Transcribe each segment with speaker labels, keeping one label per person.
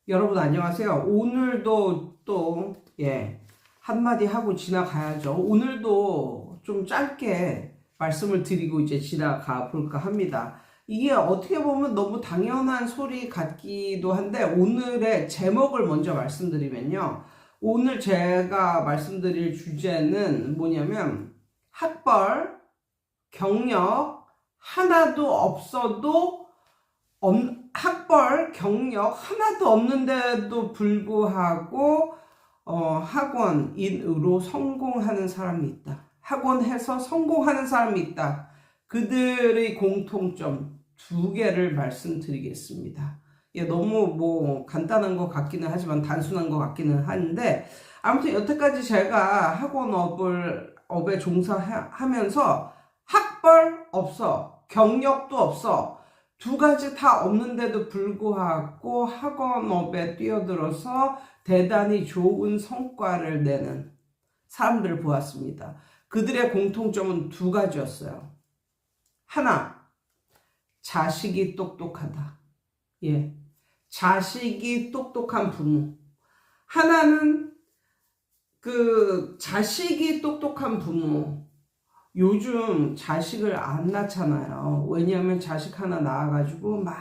Speaker 1: 여러분 안녕하세요. 오늘도 또 한마디 하고 지나가야죠. 오늘도 좀 짧게 말씀을 드리고 이제 지나가 볼까 합니다. 이게 어떻게 보면 너무 당연한 소리 같기도 한데 오늘의 제목을 먼저 말씀드리면요. 오늘 제가 말씀드릴 주제는 뭐냐면 학벌, 경력 하나도 없어도 학벌, 경력 하나도 없는데도 불구하고 학원인으로 성공하는 사람이 있다. 학원해서 성공하는 사람이 있다. 그들의 공통점 두 개를 말씀드리겠습니다. 너무 뭐 간단한 것 같기는 하지만 단순한 것 같기는 한데 아무튼 여태까지 제가 학원업에 종사하면서 학벌 없어, 경력도 없어, 두 가지 다 없는데도 불구하고 학원업에 뛰어들어서 대단히 좋은 성과를 내는 사람들을 보았습니다. 그들의 공통점은 두 가지였어요. 하나, 자식이 똑똑하다. 자식이 똑똑한 부모. 하나는 자식이 똑똑한 부모. 요즘 자식을 안 낳잖아요. 왜냐하면 자식 하나 낳아가지고 막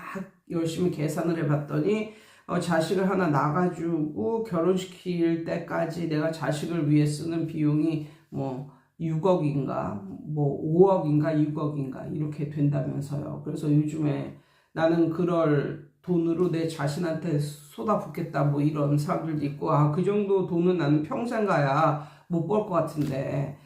Speaker 1: 열심히 계산을 해봤더니 자식을 하나 낳아가지고 결혼시킬 때까지 내가 자식을 위해 쓰는 비용이 뭐 6억인가 뭐 5억인가 6억인가 이렇게 된다면서요. 그래서 요즘에 나는 그럴 돈으로 내 자신한테 쏟아붓겠다 뭐 이런 사람들도 있고, 그 정도 돈은 나는 평생 가야 못 벌 것 같은데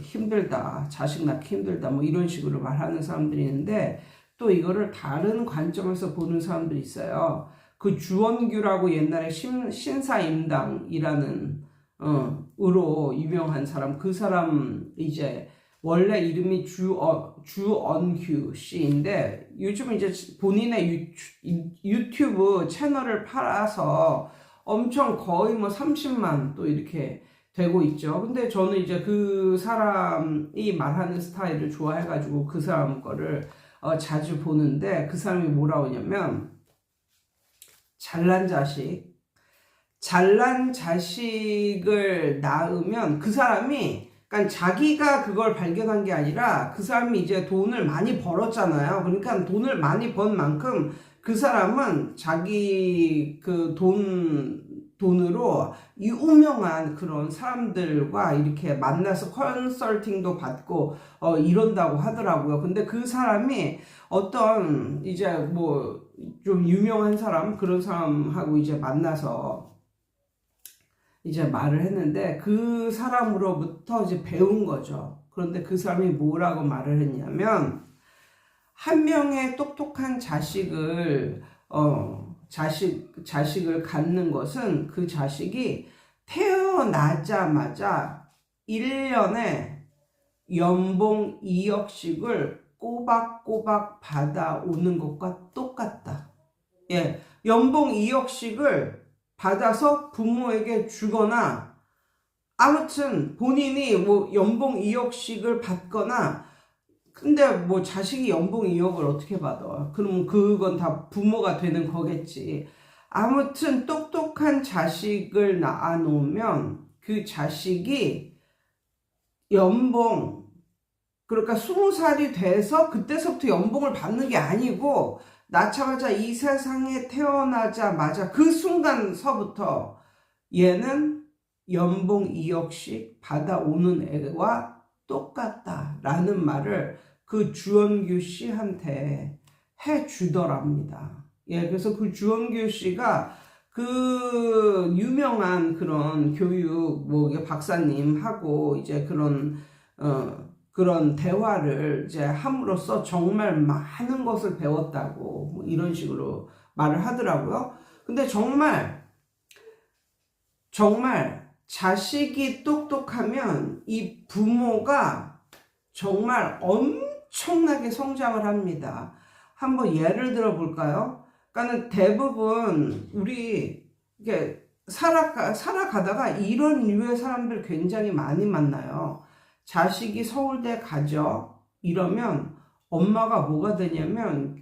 Speaker 1: 힘들다, 자식 낳기 힘들다 뭐 이런 식으로 말하는 사람들이 있는데, 또 이거를 다른 관점에서 보는 사람들이 있어요. 그 주원규라고 옛날에 신사임당이라는 으로 유명한 사람, 그 사람 이제 원래 이름이 주언규 씨인데 요즘 이제 본인의 유튜브 채널을 팔아서 엄청 거의 뭐 30만 또 이렇게 되고 있죠. 근데 저는 이제 그 사람이 말하는 스타일을 좋아해가지고 그 사람 거를 자주 보는데, 그 사람이 뭐라고 하냐면 잘난 자식을 낳으면 그 사람이, 그러니까 자기가 그걸 발견한 게 아니라 그 사람이 이제 돈을 많이 벌었잖아요. 그러니까 돈을 많이 번 만큼 그 사람은 자기 그 돈으로 유명한 그런 사람들과 이렇게 만나서 컨설팅도 받고 이런다고 하더라고요. 근데 그 사람이 어떤 이제 뭐 좀 유명한 사람, 그런 사람하고 이제 만나서 이제 말을 했는데 그 사람으로부터 이제 배운 거죠. 그런데 그 사람이 뭐라고 말을 했냐면, 한 명의 똑똑한 자식을 갖는 것은 그 자식이 태어나자마자 1년에 연봉 2억씩을 꼬박꼬박 받아오는 것과 똑같다. 연봉 2억씩을 받아서 부모에게 주거나, 아무튼 본인이 뭐 연봉 2억씩을 받거나, 근데 뭐 자식이 연봉 2억을 어떻게 받아? 그럼 그건 다 부모가 되는 거겠지. 아무튼 똑똑한 자식을 낳아놓으면 그 자식이 그러니까 20살이 돼서 그때서부터 연봉을 받는 게 아니고, 낳자마자 이 세상에 태어나자마자 그 순간서부터 얘는 연봉 2억씩 받아오는 애와 똑같다라는 말을 그 주원규 씨한테 해주더랍니다. 그래서 그 주원규 씨가 그 유명한 그런 교육 박사님하고 이제 그런 대화를 이제 함으로써 정말 많은 것을 배웠다고 뭐 이런 식으로 말을 하더라고요. 근데 정말 자식이 똑똑하면 이 부모가 정말 엄청나게 성장을 합니다. 한번 예를 들어 볼까요? 그러니까 대부분 우리 이게 살아가다가 이런 류의 사람들 굉장히 많이 만나요. 자식이 서울대 가죠? 이러면 엄마가 뭐가 되냐면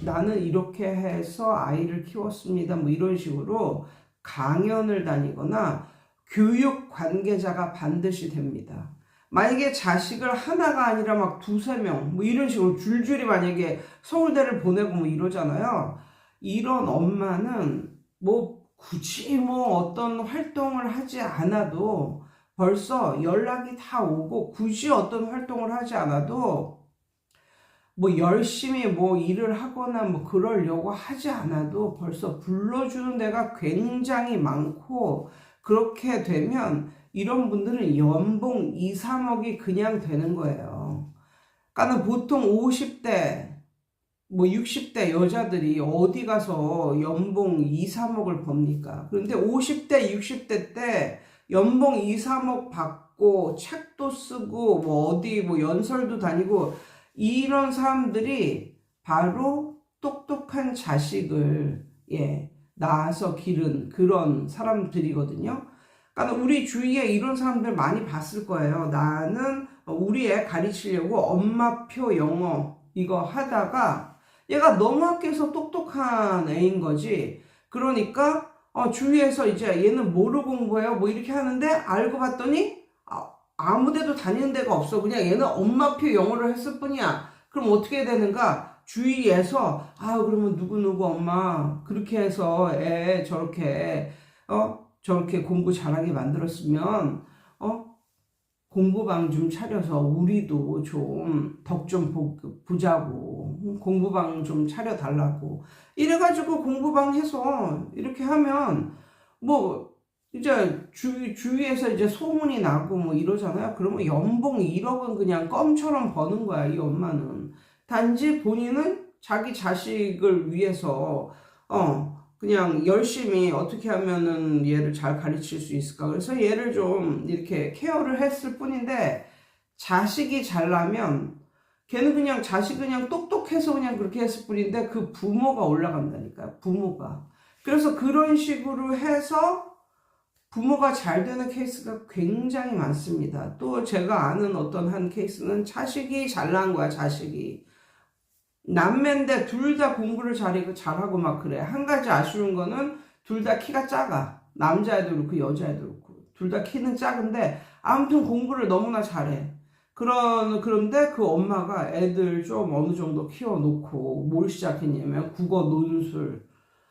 Speaker 1: 나는 이렇게 해서 아이를 키웠습니다. 뭐 이런 식으로 강연을 다니거나 교육 관계자가 반드시 됩니다. 만약에 자식을 하나가 아니라 막 두세 명, 뭐 이런 식으로 줄줄이 만약에 서울대를 보내고 뭐 이러잖아요. 이런 엄마는 뭐 굳이 뭐 어떤 활동을 하지 않아도 벌써 연락이 다 오고 굳이 어떤 활동을 하지 않아도 뭐 열심히 뭐 일을 하거나 뭐 그러려고 하지 않아도 벌써 불러주는 데가 굉장히 많고 그렇게 되면 이런 분들은 연봉 2, 3억이 그냥 되는 거예요. 그러니까 보통 50대 뭐 60대 여자들이 어디 가서 연봉 2, 3억을 법니까? 그런데 50대, 60대 때 연봉 2, 3억 받고 책도 쓰고 뭐 어디 뭐 연설도 다니고 이런 사람들이 바로 똑똑한 자식을 낳아서 기른 그런 사람들이거든요. 그러니까 우리 주위에 이런 사람들 많이 봤을 거예요. 나는 우리 애 가르치려고 엄마표 영어 이거 하다가 얘가 너무 학교에서 똑똑한 애인 거지. 그러니까 주위에서 이제 얘는 뭐로 공부해요? 뭐 이렇게 하는데 알고 봤더니 아무 데도 다니는 데가 없어. 그냥 얘는 엄마표 영어를 했을 뿐이야. 그럼 어떻게 되는가? 주위에서 그러면 누구누구 엄마 그렇게 해서 애 저렇게 공부 잘하게 만들었으면 공부방 좀 차려서 우리도 좀 덕 좀 보자고 공부방 좀 차려달라고 이래가지고 공부방 해서 이렇게 하면 뭐 이제 주위에서 이제 소문이 나고 뭐 이러잖아요. 그러면 연봉 1억은 그냥 껌처럼 버는 거야, 이 엄마는. 단지 본인은 자기 자식을 위해서 그냥 열심히 어떻게 하면은 얘를 잘 가르칠 수 있을까. 그래서 얘를 좀 이렇게 케어를 했을 뿐인데 자식이 잘나면 걔는 그냥 자식이 그냥 똑똑해서 그냥 그렇게 했을 뿐인데 그 부모가 올라간다니까요. 부모가. 그래서 그런 식으로 해서 부모가 잘 되는 케이스가 굉장히 많습니다. 또 제가 아는 어떤 한 케이스는 자식이 잘난 거야, 자식이. 남매인데 둘 다 공부를 잘하고 막 그래. 한 가지 아쉬운 거는 둘 다 키가 작아. 남자애도 그렇고 여자애도 그렇고. 둘 다 키는 작은데 아무튼 공부를 너무나 잘해. 그런데 그 엄마가 애들 좀 어느 정도 키워놓고 뭘 시작했냐면 국어 논술.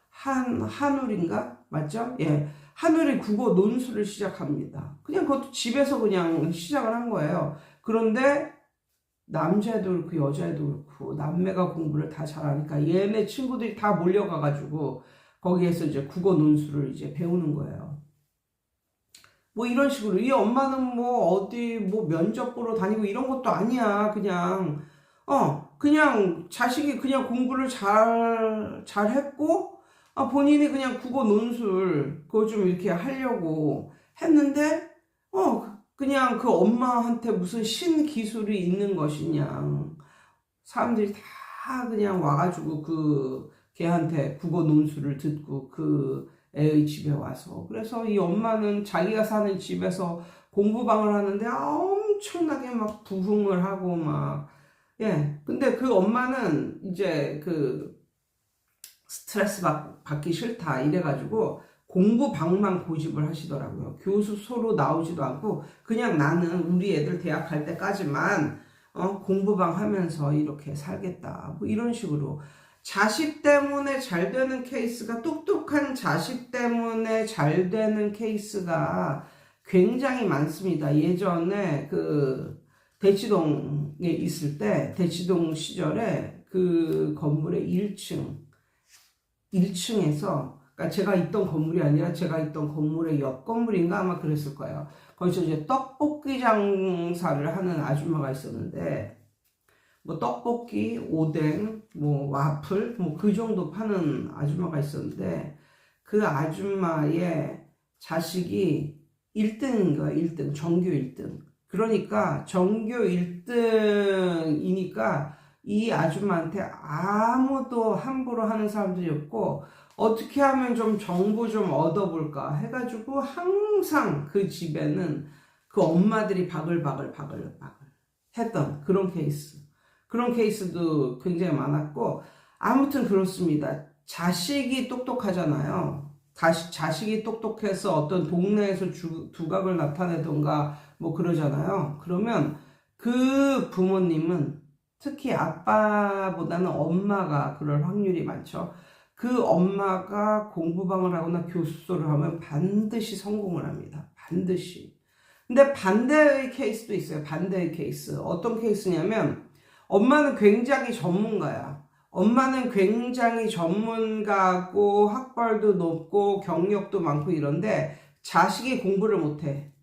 Speaker 1: 한울인가? 맞죠? 예. 한울이 국어 논술을 시작합니다. 그냥 그것도 집에서 그냥 시작을 한 거예요. 그런데 남자애도 그렇고 여자애도 그렇고 남매가 공부를 다 잘하니까 얘네 친구들이 다 몰려가가지고 거기에서 이제 국어 논술을 이제 배우는 거예요. 뭐 이런 식으로 이 엄마는 뭐 어디 뭐 면접 보러 다니고 이런 것도 아니야. 그냥 자식이 그냥 공부를 잘했고 본인이 그냥 국어 논술 그거 좀 이렇게 하려고 했는데 그냥 그 엄마한테 무슨 신기술이 있는 것이냐. 사람들이 다 그냥 와가지고 걔한테 국어 논술을 듣고 그 애의 집에 와서. 그래서 이 엄마는 자기가 사는 집에서 공부방을 하는데 엄청나게 막 부흥을 하고 근데 그 엄마는 이제 스트레스 받기 싫다 이래가지고 공부방만 고집을 하시더라고요. 교수소로 나오지도 않고 그냥 나는 우리 애들 대학 갈 때까지만 공부방 하면서 이렇게 살겠다. 뭐 이런 식으로 자식 때문에 잘 되는 케이스가 똑똑한 자식 때문에 잘 되는 케이스가 굉장히 많습니다. 예전에 대치동에 있을 때 대치동 시절에 그 건물의 1층에서 그러니까 제가 있던 건물이 아니라 제가 있던 건물의 옆 건물인가 아마 그랬을 거예요. 거기서 이제 떡볶이 장사를 하는 아줌마가 있었는데 뭐 떡볶이, 오뎅, 뭐 와플 뭐 그 정도 파는 아줌마가 있었는데 그 아줌마의 자식이 1등인 거야. 1등. 전교 1등. 그러니까 전교 1등이니까 이 아줌마한테 아무도 함부로 하는 사람들이 없고 어떻게 하면 좀 정보 좀 얻어볼까 해가지고 항상 그 집에는 그 엄마들이 바글바글 했던 그런 케이스. 그런 케이스도 굉장히 많았고, 아무튼 그렇습니다. 자식이 똑똑하잖아요. 자식이 똑똑해서 어떤 동네에서 두각을 나타내던가 뭐 그러잖아요. 그러면 그 부모님은, 특히 아빠보다는 엄마가 그럴 확률이 많죠. 그 엄마가 공부방을 하거나 교습소를 하면 반드시 성공을 합니다. 반드시. 근데 반대의 케이스도 있어요. 반대의 케이스. 어떤 케이스냐면, 엄마는 굉장히 전문가야. 엄마는 굉장히 전문가고 학벌도 높고 경력도 많고 이런데 자식이 공부를 못해.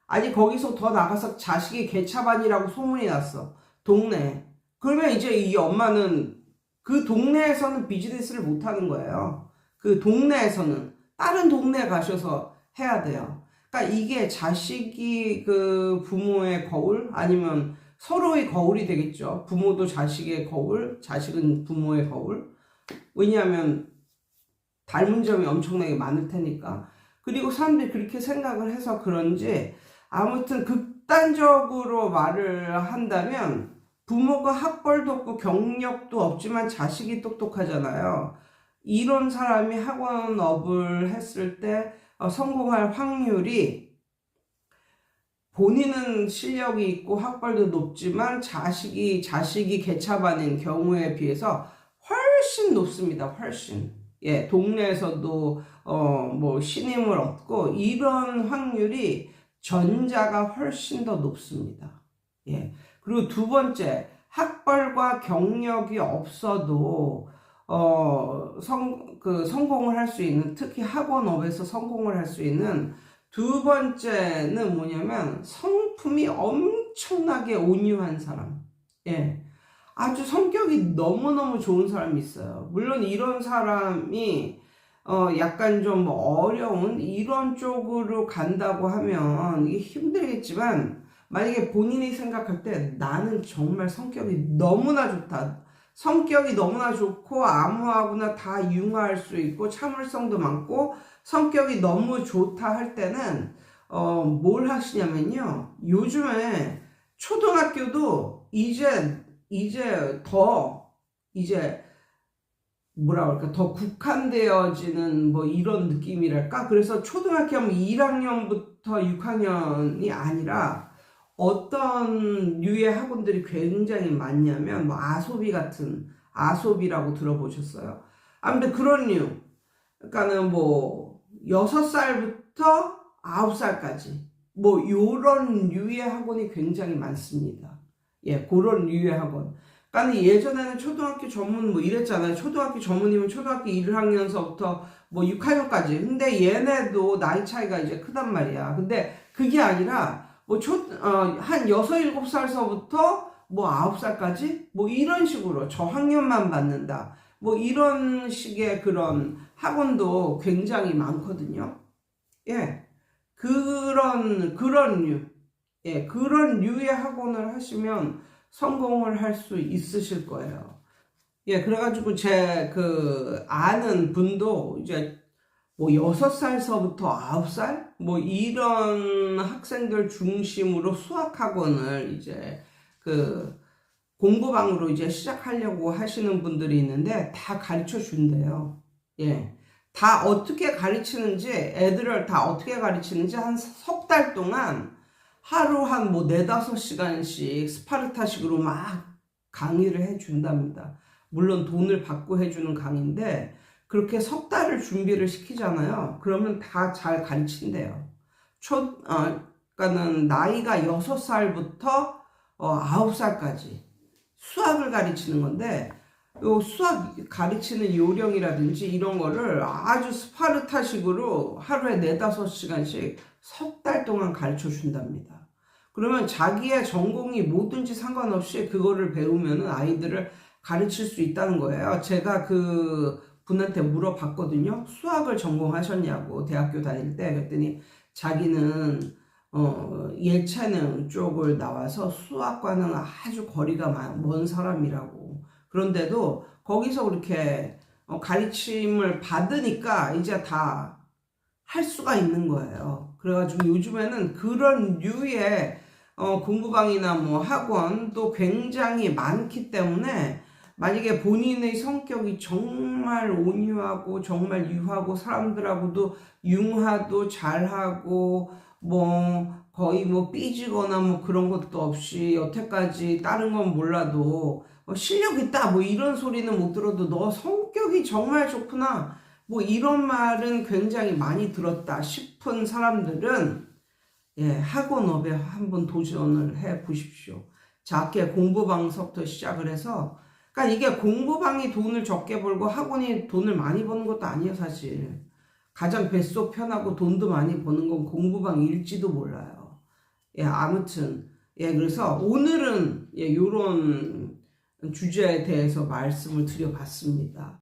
Speaker 1: 아니 거기서 더 나가서 자식이 개차반이라고 소문이 났어. 동네에. 그러면 이제 이 엄마는 그 동네에서는 비즈니스를 못하는 거예요. 그 동네에서는. 다른 동네에 가셔서 해야 돼요. 그러니까 이게 자식이 그 부모의 거울, 아니면 서로의 거울이 되겠죠. 부모도 자식의 거울, 자식은 부모의 거울. 왜냐하면 닮은 점이 엄청나게 많을 테니까. 그리고 사람들이 그렇게 생각을 해서 그런지, 아무튼 극단적으로 말을 한다면, 부모가 학벌도 없고 경력도 없지만 자식이 똑똑하잖아요. 이런 사람이 학원업을 했을 때 성공할 확률이, 본인은 실력이 있고 학벌도 높지만 자식이 개차반인 경우에 비해서 훨씬 높습니다. 훨씬. 예, 동네에서도 뭐 신임을 얻고 이런 확률이 전자가 훨씬 더 높습니다. 예. 그리고 두 번째, 학벌과 경력이 없어도 성공을 할 수 있는, 특히 학원업에서 성공을 할 수 있는 두 번째는 뭐냐면, 성품이 엄청나게 온유한 사람. 예. 아주 성격이 너무너무 좋은 사람이 있어요. 물론 이런 사람이 약간 좀 어려운 이런 쪽으로 간다고 하면 이게 힘들겠지만, 만약에 본인이 생각할 때 나는 정말 성격이 너무나 좋다. 성격이 너무나 좋고 아무하고나 다 융화할 수 있고 참을성도 많고 성격이 너무 좋다 할 때는 뭘 하시냐면요. 요즘에 초등학교도 이제 뭐라 그럴까, 더 국한되어지는 뭐 이런 느낌이랄까. 그래서 초등학교 하면 1학년부터 6학년이 아니라 어떤 류의 학원들이 굉장히 많냐면, 뭐 아소비 같은, 아소비라고 들어보셨어요? 아무튼 그런 류. 그러니까는 뭐 6살부터 9살까지 뭐 요런 류의 학원이 굉장히 많습니다. 예, 그런 류의 학원. 그러니까 예전에는 초등학교 전문 뭐 이랬잖아요. 초등학교 전문이면 초등학교 1학년서부터 뭐 6학년까지. 근데 얘네도 나이 차이가 이제 크단 말이야. 근데 그게 아니라 뭐 한 6, 7살서부터 뭐 9살까지 뭐 이런 식으로 저학년만 받는다. 뭐 이런 식의 그런 학원도 굉장히 많거든요. 예. 그런 류. 예, 그런 류의 학원을 하시면 성공을 할 수 있으실 거예요. 예, 그래가지고 아는 분도 이제 뭐 6살서부터 9살? 뭐 이런 학생들 중심으로 수학학원을 이제 공부방으로 이제 시작하려고 하시는 분들이 있는데 다 가르쳐 준대요. 예. 다 어떻게 가르치는지, 애들을 다 어떻게 가르치는지 한 석 달 동안 하루 한 뭐 4, 5시간씩 스파르타식으로 막 강의를 해 준답니다. 물론 돈을 받고 해주는 강의인데, 그렇게 석 달을 준비를 시키잖아요. 그러면 다 잘 가르친대요. 그러니까는 나이가 6살부터 9살까지 수학을 가르치는 건데, 요 수학 가르치는 요령이라든지 이런 거를 아주 스파르타식으로 하루에 4, 5시간씩 석 달 동안 가르쳐 준답니다. 그러면 자기의 전공이 뭐든지 상관없이 그거를 배우면 아이들을 가르칠 수 있다는 거예요. 제가 그 분한테 물어봤거든요. 수학을 전공하셨냐고, 대학교 다닐 때. 그랬더니 자기는 예체능 쪽을 나와서 수학과는 아주 거리가 먼 사람이라고. 그런데도 거기서 그렇게 가르침을 받으니까 이제 다 할 수가 있는 거예요. 그래가지고 요즘에는 그런 류의 공부방이나 뭐 학원도 굉장히 많기 때문에 만약에 본인의 성격이 정말 온유하고 정말 유하고 사람들하고도 융화도 잘하고 뭐 거의 뭐 삐지거나 뭐 그런 것도 없이 여태까지 다른 건 몰라도 실력 있다 뭐 이런 소리는 못 들어도 너 성격이 정말 좋구나 뭐 이런 말은 굉장히 많이 들었다 싶은 사람들은 학원업에 한번 도전을 해 보십시오. 작게 공부방서부터 시작을 해서 그러니까 이게 공부방이 돈을 적게 벌고 학원이 돈을 많이 버는 것도 아니에요, 사실. 가장 뱃속 편하고 돈도 많이 버는 건 공부방일지도 몰라요. 아무튼 그래서 오늘은 요런 주제에 대해서 말씀을 드려봤습니다.